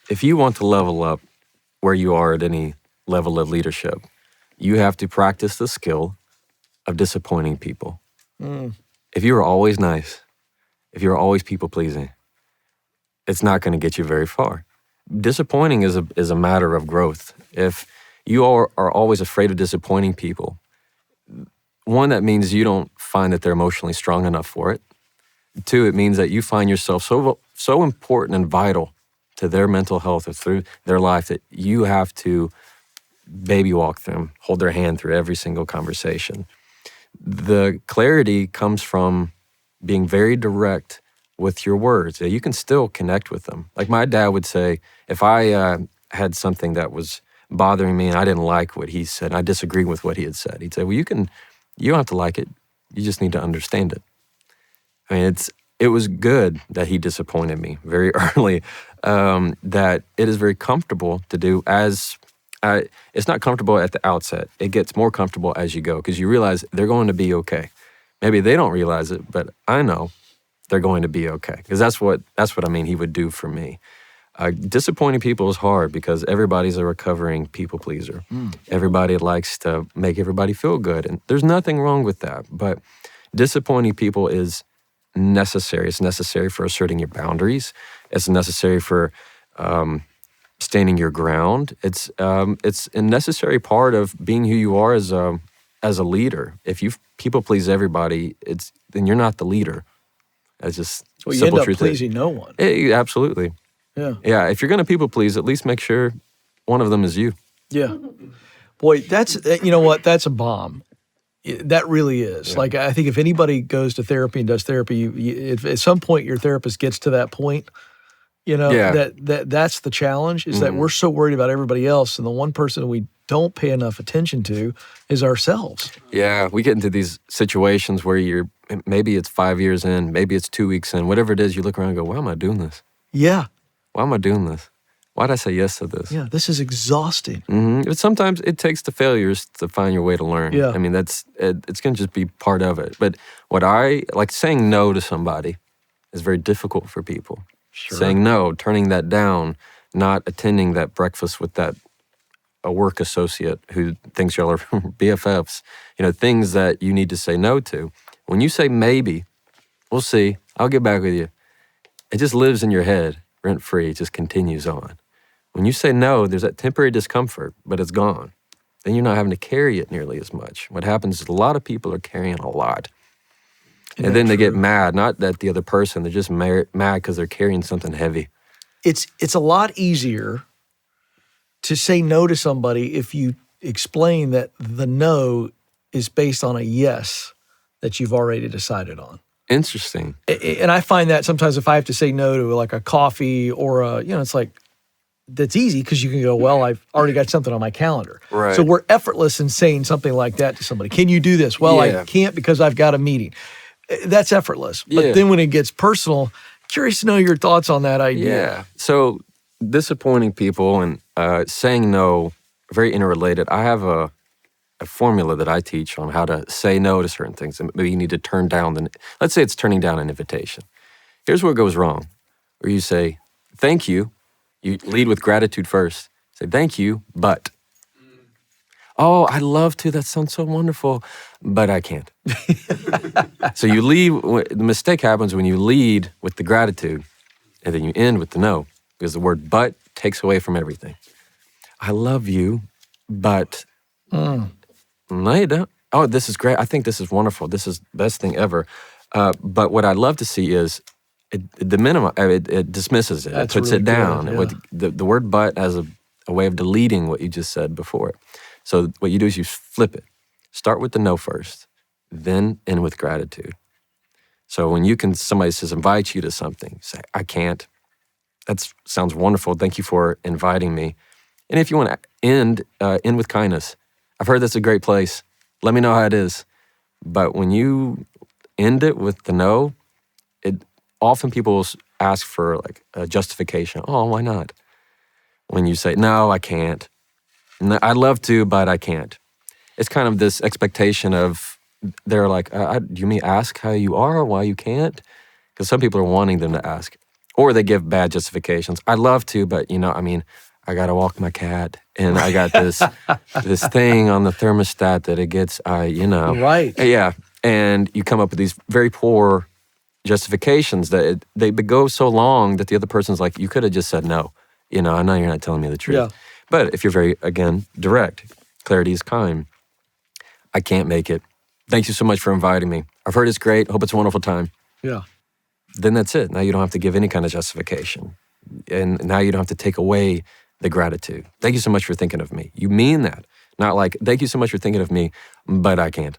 if you want to level up where you are at any level of leadership, you have to practice the skill of disappointing people. If you are always nice, if you're always people-pleasing, it's not going to get you very far. Disappointing is a matter of growth. If you are always afraid of disappointing people, one, that means you don't find that they're emotionally strong enough for it. Two, it means that you find yourself so important and vital to their mental health or through their life that you have to baby walk them, hold their hand through every single conversation. The clarity comes from being very direct with your words. You can still connect with them. Like my dad would say, if I had something that was bothering me and I didn't like what he said, I disagreed with what he had said, he'd say, well, you don't have to like it. You just need to understand it. I mean, it was good that he disappointed me very early, that it is very comfortable to do it's not comfortable at the outset. It gets more comfortable as you go because you realize they're going to be okay. Maybe they don't realize it, but I know they're going to be okay because that's what I mean he would do for me. Disappointing people is hard because everybody's a recovering people pleaser. Everybody likes to make everybody feel good, and there's nothing wrong with that. But disappointing people is necessary. It's necessary for asserting your boundaries. It's necessary for standing your ground. It's a necessary part of being who you are as a leader. If you people please everybody, then you're not the leader. That's just so you simple end up truth. pleasing no one. Absolutely. Yeah. If you're going to people please, at least make sure one of them is you. Yeah. Boy, you know what? That's a bomb. That really is. Yeah. Like, I think if anybody goes to therapy and does therapy, if at some point your therapist gets to that point, that's the challenge, is that we're so worried about everybody else, and the one person we don't pay enough attention to is ourselves. Yeah, we get into these situations where maybe it's 5 years in, maybe it's 2 weeks in, whatever it is, you look around and go, why am I doing this? Yeah. Why am I doing this? Why did I say yes to this? Yeah, this is exhausting. But sometimes it takes the failures to find your way to learn. Yeah. I mean, it's going to just be part of it. But what I like, saying no to somebody is very difficult for people. Sure. Saying no, turning that down, not attending that breakfast with a work associate who thinks y'all are BFFs, things that you need to say no to. When you say maybe, we'll see, I'll get back with you, it just lives in your head rent-free. It just continues on. When you say no, there's that temporary discomfort, but it's gone. Then you're not having to carry it nearly as much. What happens is a lot of people are carrying a lot. And then they get mad, not at the other person, they're just mad because they're carrying something heavy. It's a lot easier to say no to somebody if you explain that the no is based on a yes that you've already decided on. Interesting. And I find that sometimes if I have to say no to like a coffee or it's like, that's easy because you can go, well, I've already got something on my calendar. Right. So we're effortless in saying something like that to somebody. Can you do this? Well, Yeah. I can't because I've got a meeting. That's effortless. But Yeah. then when it gets personal, curious to know your thoughts on that idea. Yeah. So disappointing people and saying no, very interrelated. I have a formula that I teach on how to say no to certain things. And maybe you need to turn down let's say it's turning down an invitation. Here's where it goes wrong. Where you say, thank you. You lead with gratitude first. Say, thank you, but. Oh, I'd love to. That sounds so wonderful, but I can't. So you lead, the mistake happens when you lead with the gratitude and then you end with the no, because the word but takes away from everything. I love you, but no, you don't. Oh, this is great. I think this is wonderful. This is the best thing ever. But what I'd love to see is it dismisses it. That's it puts really it down. good, yeah. With the word but has a way of deleting what you just said before it. So what you do is you flip it. Start with the no first, then end with gratitude. So when somebody says, invite you to something, say, I can't. That sounds wonderful. Thank you for inviting me. And if you want to end with kindness. I've heard that's a great place. Let me know how it is. But when you end it with the no, often people will ask for like a justification. Oh, why not? When you say, no, I can't. No, I'd love to, but I can't. It's kind of this expectation of, they're like, do you mean ask how you are or why you can't? Because some people are wanting them to ask. Or they give bad justifications. I'd love to, but I got to walk my cat, and I got this thing on the thermostat that it gets, Right. Yeah, and you come up with these very poor justifications that they go so long that the other person's like, you could have just said no. I know you're not telling me the truth. Yeah. But if you're very, again, direct, clarity is kind. I can't make it. Thank you so much for inviting me. I've heard it's great. Hope it's a wonderful time. Yeah. Then that's it. Now you don't have to give any kind of justification. And now you don't have to take away the gratitude. Thank you so much for thinking of me. You mean that. Not like, thank you so much for thinking of me, but I can't.